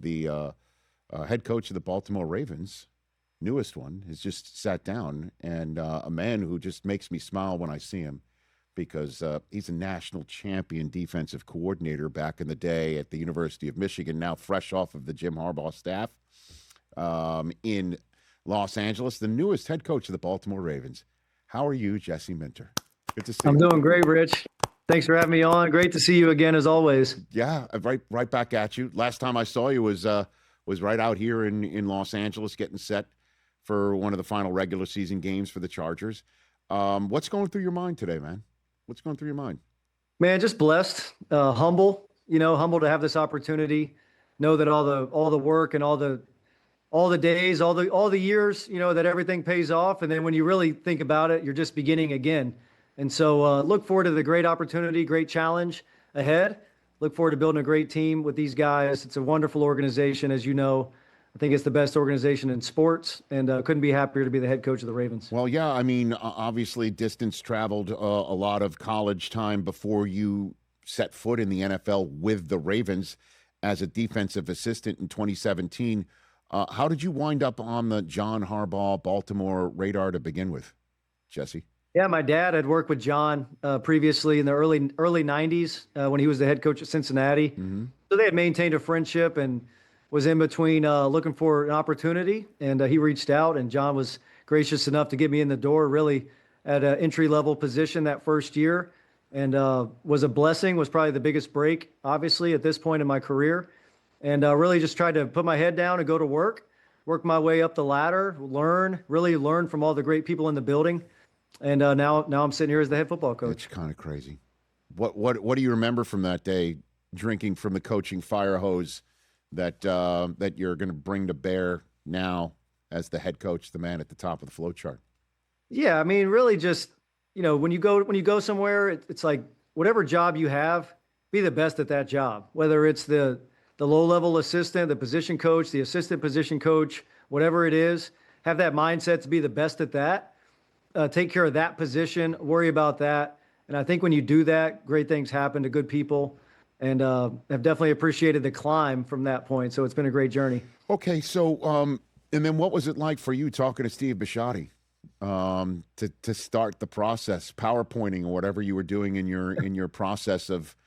the head coach of the Baltimore Ravens, newest one, has just sat down, and a man who just makes me smile when I see him, because he's a national champion defensive coordinator back in the day at the University of Michigan, now fresh off of the Jim Harbaugh staff in Los Angeles, the newest head coach of the Baltimore Ravens. How are you, Jesse Minter? Good to see you. I'm doing great, Rich. Thanks for having me on. Great to see you again, as always. Yeah, right back at you. Last time I saw you was right out here in Los Angeles, getting set for one of the final regular season games for the Chargers. What's going through your mind today, man? What's going through your mind? Man, just blessed, humble. Humble to have this opportunity. Know that all the work and all the days, all the years, that everything pays off. And then when you really think about it, you're just beginning again. And so look forward to the great opportunity, great challenge ahead. Look forward to building a great team with these guys. It's a wonderful organization, as you know. I think it's the best organization in sports, and couldn't be happier to be the head coach of the Ravens. Well, yeah, I mean, obviously distance traveled, a lot of college time before you set foot in the NFL with the Ravens as a defensive assistant in 2017. How did you wind up on the John Harbaugh Baltimore radar to begin with, Jesse? Yeah, my dad had worked with John previously in the early 90s when he was the head coach at Cincinnati. Mm-hmm. So they had maintained a friendship and was in between looking for an opportunity. And he reached out, and John was gracious enough to get me in the door really at an entry-level position that first year. And was a blessing, was probably the biggest break, obviously, at this point in my career. And really just tried to put my head down and go to work my way up the ladder, really learn from all the great people in the building. And now I'm sitting here as the head football coach. It's kind of crazy. What do you remember from that day, drinking from the coaching fire hose that you're going to bring to bear now as the head coach, the man at the top of the flow chart? Yeah, I mean, really just, when you go somewhere, it's like whatever job you have, be the best at that job, whether it's the low-level assistant, the position coach, the assistant position coach, whatever it is, have that mindset to be the best at that. Take care of that position, worry about that. And I think when you do that, great things happen to good people, and have definitely appreciated the climb from that point. So it's been a great journey. Okay, so and then what was it like for you talking to Steve Bisciotti to start the process, PowerPointing or whatever you were doing in your process of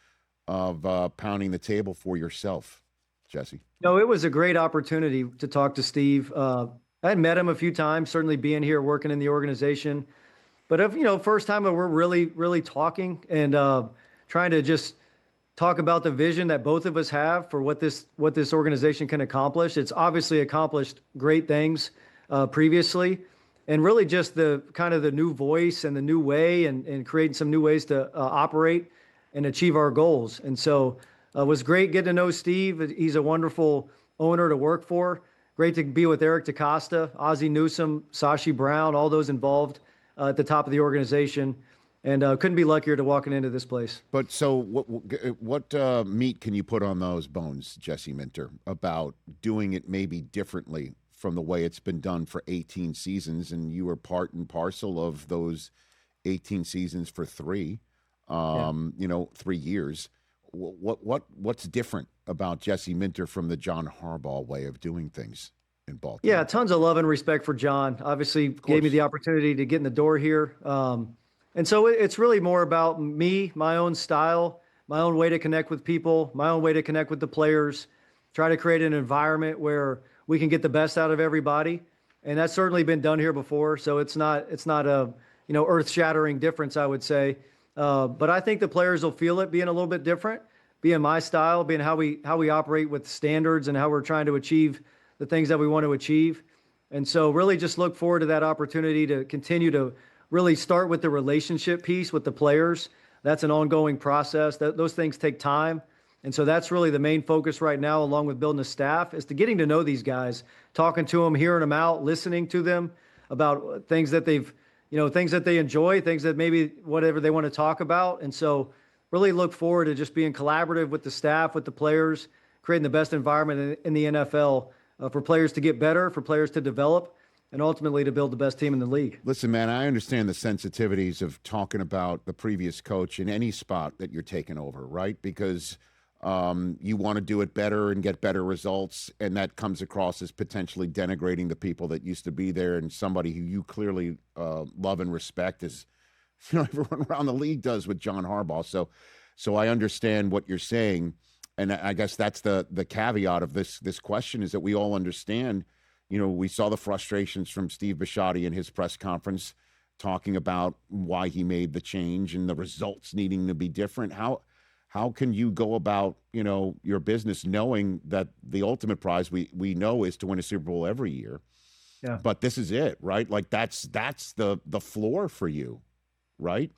pounding the table for yourself, Jesse? No, it was a great opportunity to talk to Steve. I had met him a few times, certainly being here, working in the organization. But first time that we're really, really talking and trying to just talk about the vision that both of us have for what this organization can accomplish. It's obviously accomplished great things previously, and really just the kind of the new voice and the new way and creating some new ways to operate and achieve our goals. And so it was great getting to know Steve. He's a wonderful owner to work for. Great to be with Eric DeCosta, Ozzie Newsome, Sashi Brown, all those involved at the top of the organization. And couldn't be luckier to walking into this place. But so what meat can you put on those bones, Jesse Minter, about doing it maybe differently from the way it's been done for 18 seasons? And you were part and parcel of those 18 seasons for 3 years. What's different about Jesse Minter from the John Harbaugh way of doing things in Baltimore? Yeah, tons of love and respect for John. Obviously, gave me the opportunity to get in the door here. And so it's really more about me, my own style, my own way to connect with people, my own way to connect with the players, try to create an environment where we can get the best out of everybody. And that's certainly been done here before. So it's not a earth-shattering difference, I would say. But I think the players will feel it being a little bit different, being my style, being how we operate with standards and how we're trying to achieve the things that we want to achieve. And so really just look forward to that opportunity to continue to really start with the relationship piece with the players. That's an ongoing process. Those things take time. And so that's really the main focus right now, along with building a staff, is to getting to know these guys, talking to them, hearing them out, listening to them about things that things that they enjoy, things that maybe whatever they want to talk about. And so really look forward to just being collaborative with the staff, with the players, creating the best environment in the NFL for players to get better, for players to develop, and ultimately to build the best team in the league. Listen, man, I understand the sensitivities of talking about the previous coach in any spot that you're taking over, right? Because You want to do it better and get better results, and that comes across as potentially denigrating the people that used to be there, and somebody who you clearly love and respect, as everyone around the league does with John Harbaugh. So I understand what you're saying, and I guess that's the caveat of this question, is that we all understand. We saw the frustrations from Steve Bisciotti in his press conference, talking about why he made the change and the results needing to be different. How can you go about, your business knowing that the ultimate prize we know is to win a Super Bowl every year? Yeah. But this is it, right? Like that's the floor for you, right?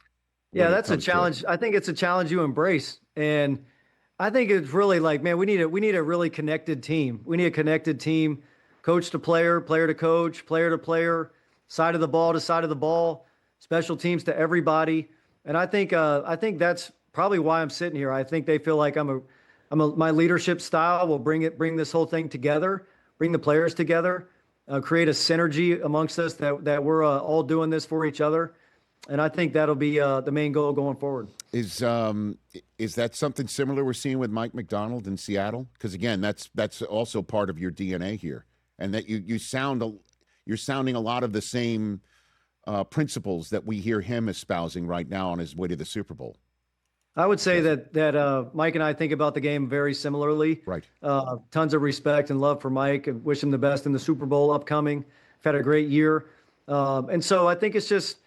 Yeah, that's a challenge. I think it's a challenge you embrace. And I think it's really like, man, we need a really connected team. We need a connected team, coach to player, player to coach, player to player, side of the ball to side of the ball, special teams to everybody. And I think that's probably why I'm sitting here. I think they feel like my leadership style will bring this whole thing together, bring the players together, create a synergy amongst us that we're all doing this for each other. And I think that'll be the main goal going forward. Is that something similar we're seeing with Mike McDonald in Seattle? Because again, that's also part of your DNA here, and that you're sounding a lot of the same principles that we hear him espousing right now on his way to the Super Bowl. I would say that Mike and I think about the game very similarly. Right. Tons of respect and love for Mike, and wish him the best in the Super Bowl upcoming. Had a great year, and so I think it's just.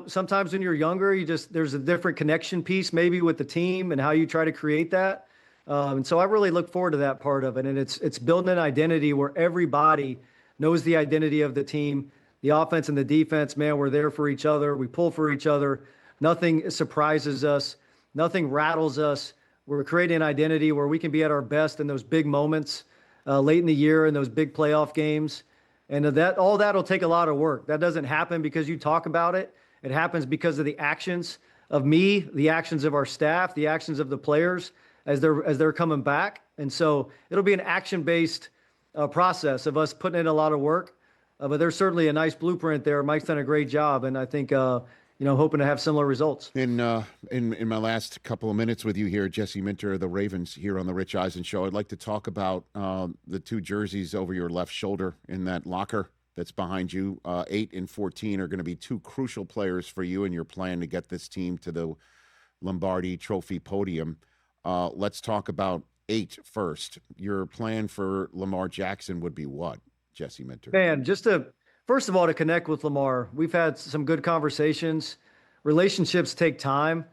Sometimes when you're younger, there's a different connection piece maybe with the team and how you try to create that. And so I really look forward to that part of it. And it's building an identity where everybody knows the identity of the team, the offense and the defense. Man, we're there for each other. We pull for each other. Nothing surprises us. Nothing rattles us. We're creating an identity where we can be at our best in those big moments late in the year in those big playoff games. And all that'll take a lot of work. That doesn't happen because you talk about it. It happens because of the actions of me, the actions of our staff, the actions of the players as they're coming back. And so it'll be an action-based process of us putting in a lot of work. But there's certainly a nice blueprint there. Mike's done a great job, and I think hoping to have similar results. In my last couple of minutes with you here, Jesse Minter of the Ravens here on the Rich Eisen Show, I'd like to talk about the two jerseys over your left shoulder in that locker that's behind you. 8 and 14 are going to be two crucial players for you in your plan to get this team to the Lombardi Trophy podium. Let's talk about 8 first. Your plan for Lamar Jackson would be what, Jesse Minter? Man, first of all, to connect with Lamar, we've had some good conversations. Relationships take time,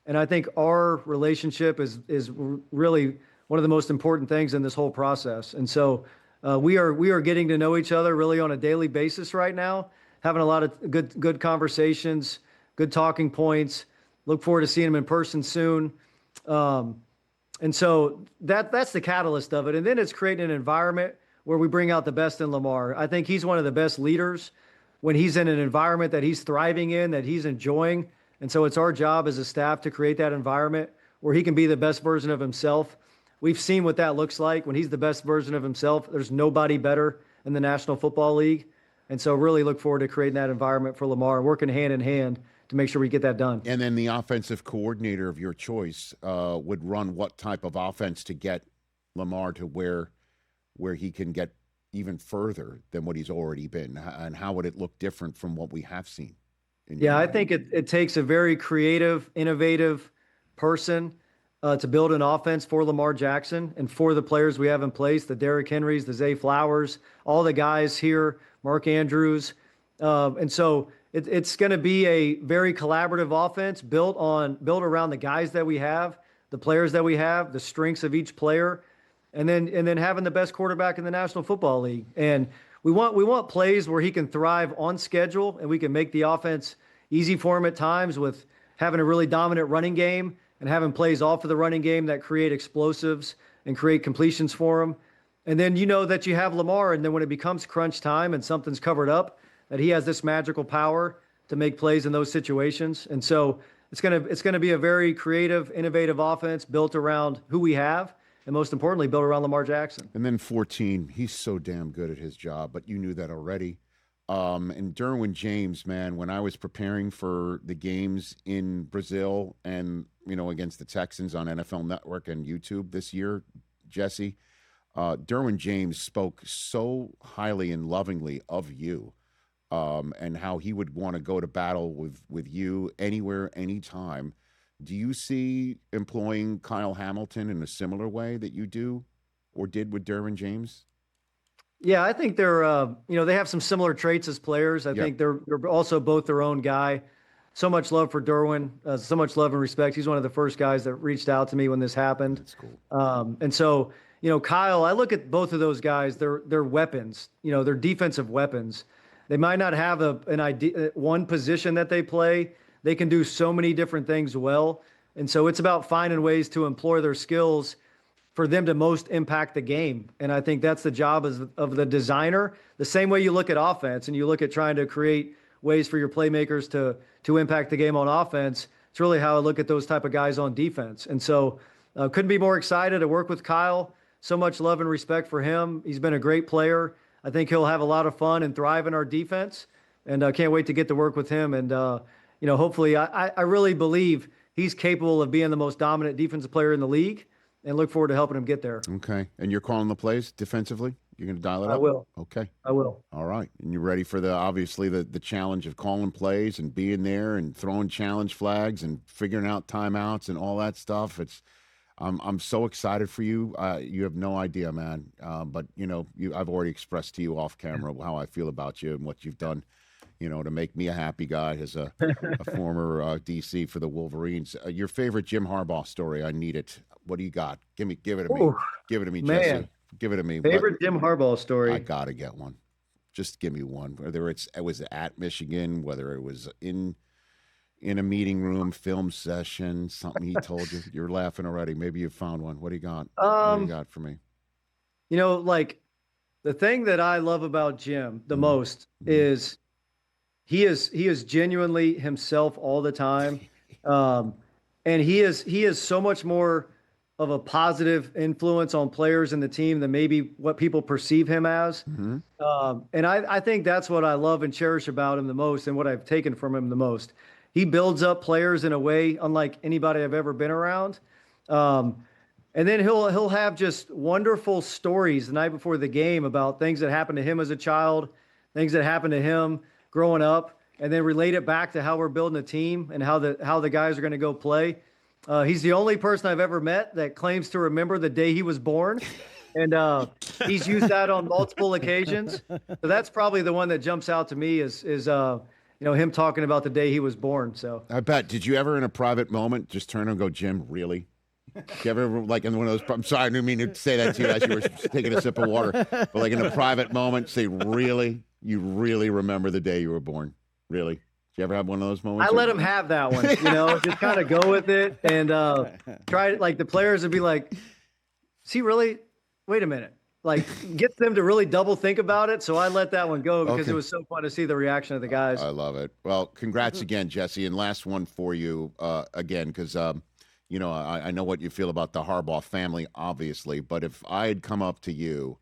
and I think our relationship is really one of the most important things in this whole process. And so we are getting to know each other really on a daily basis right now, having a lot of good conversations, good talking points. Look forward to seeing him in person soon. And so that's the catalyst of it. And then it's creating an environment where we bring out the best in Lamar. I think he's one of the best leaders when he's in an environment that he's thriving in, that he's enjoying. And so it's our job as a staff to create that environment where he can be the best version of himself. We've seen what that looks like. When he's the best version of himself, there's nobody better in the National Football League. And so really look forward to creating that environment for Lamar, working hand in hand to make sure we get that done. And then the offensive coordinator of your choice would run what type of offense to get Lamar to where he can get even further than what he's already been? And how would it look different from what we have seen? I think it takes a very creative, innovative person to build an offense for Lamar Jackson and for the players we have in place, the Derrick Henrys, the Zay Flowers, all the guys here, Mark Andrews. And so it's going to be a very collaborative offense built around the guys that we have, the players that we have, the strengths of each player, and then having the best quarterback in the National Football League. And we want plays where he can thrive on schedule and we can make the offense easy for him at times with having a really dominant running game and having plays off of the running game that create explosives and create completions for him. And then you know that you have Lamar, and then when it becomes crunch time and something's covered up, that he has this magical power to make plays in those situations. And so it's gonna be a very creative, innovative offense built around who we have, and most importantly, built around Lamar Jackson. And then 14, he's so damn good at his job, but you knew that already. And Derwin James, man, when I was preparing for the games in Brazil and, against the Texans on NFL Network and YouTube this year, Jesse, Derwin James spoke so highly and lovingly of you, and how he would want to go to battle with you anywhere, anytime. Do you see employing Kyle Hamilton in a similar way that you do or did with Derwin James? Yeah, I think they're, they have some similar traits as players. I think they're also both their own guy. So much love for Derwin, so much love and respect. He's one of the first guys that reached out to me when this happened. That's cool. And so, Kyle, I look at both of those guys. They're weapons. They're defensive weapons. They might not have an idea, one position that they play. They can do so many different things well. And so it's about finding ways to employ their skills for them to most impact the game. And I think that's the job of the designer. The same way you look at offense and you look at trying to create ways for your playmakers to impact the game on offense. It's really how I look at those type of guys on defense. And so couldn't be more excited to work with Kyle. So much love and respect for him. He's been a great player. I think he'll have a lot of fun and thrive in our defense. And I can't wait to get to work with him. And, hopefully I really believe he's capable of being the most dominant defensive player in the league, and look forward to helping him get there. Okay. And you're calling the plays defensively? You're going to dial it up? I will. Okay. I will. All right. And you're ready for obviously the challenge of calling plays and being there and throwing challenge flags and figuring out timeouts and all that stuff. I'm so excited for you. You have no idea, man. But I've already expressed to you off camera how I feel about you and what you've done, to make me a happy guy as a former DC for the Wolverines. Your favorite Jim Harbaugh story? I need it. What do you got? Give it to me. Give it to me, Jesse. Man. Give it to me. Favorite Jim Harbaugh story? I gotta get one. Just give me one. Whether it was at Michigan, whether it was in a meeting room, film session, something he told you. You're laughing already. Maybe you found one. What do you got? What do you got for me? The thing that I love about Jim the most is he is genuinely himself all the time. And he is so much more of a positive influence on players in the team than maybe what people perceive him as. Mm-hmm. And I think that's what I love and cherish about him the most, and what I've taken from him the most. He builds up players in a way unlike anybody I've ever been around. And then he'll have just wonderful stories the night before the game about things that happened to him as a child, things that happened to him growing up, and then relate it back to how we're building a team and how the guys are going to go play. He's the only person I've ever met that claims to remember the day he was born. And he's used that on multiple occasions. So that's probably the one that jumps out to me is him talking about the day he was born. So I bet. Did you ever in a private moment just turn and go, Jim, really? Did you ever, like in one of those, I'm sorry, I didn't mean to say that to you as you were taking a sip of water, but like in a private moment, say, really? You really remember the day you were born? Really? Did you ever have one of those moments? I let him have that one, just kind of go with it and try it. Like the players would be like, is he really? Wait a minute. Like gets them to really double think about it. So I let that one go because it was so fun to see the reaction of the guys. I love it. Well, congrats again, Jesse. And last one for you again, because, I know what you feel about the Harbaugh family, obviously. But if I had come up to you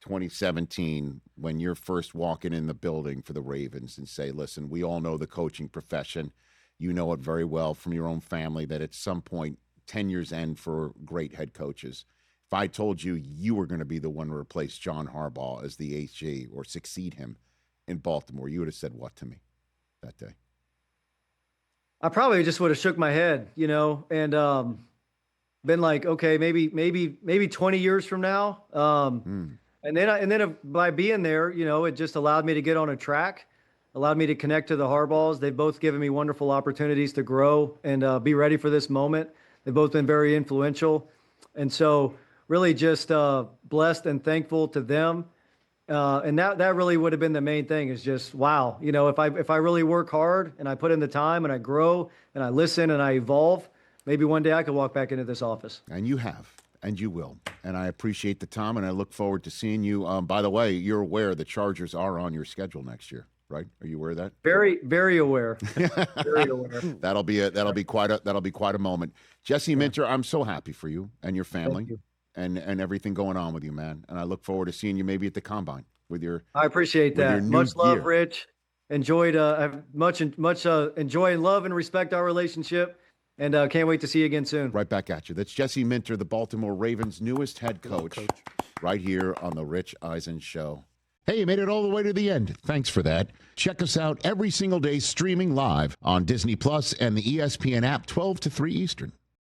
2017 when you're first walking in the building for the Ravens and say, listen, we all know the coaching profession. You know it very well from your own family that at some point tenures end for great head coaches. If I told you you were going to be the one to replace John Harbaugh as the HG or succeed him in Baltimore, you would have said what to me that day? I probably just would have shook my head, and been like, okay, maybe 20 years from now. And then by being there, it just allowed me to get on a track, allowed me to connect to the Harbaughs. They've both given me wonderful opportunities to grow and be ready for this moment. They've both been very influential. And so really just blessed and thankful to them. And that really would have been the main thing is just, wow, if I really work hard and I put in the time and I grow and I listen and I evolve, maybe one day I could walk back into this office. And you have. And you will. And I appreciate the time, and I look forward to seeing you. By the way, you're aware the Chargers are on your schedule next year, right? Are you aware of that? Very, very aware. Very aware. That'll be quite a moment. Jesse Minter, I'm so happy for you and your family you. and everything going on with you, man. And I look forward to seeing you maybe at the Combine. with your. I appreciate with your that. new Much love, gear. Rich. Enjoyed I've much enjoy and love and respect our relationship, and can't wait to see you again soon. Right back at you. That's Jesse Minter, the Baltimore Ravens' newest head coach, right here on the Rich Eisen Show. Hey, you made it all the way to the end. Thanks for that. Check us out every single day streaming live on Disney Plus and the ESPN app 12 to 3 Eastern.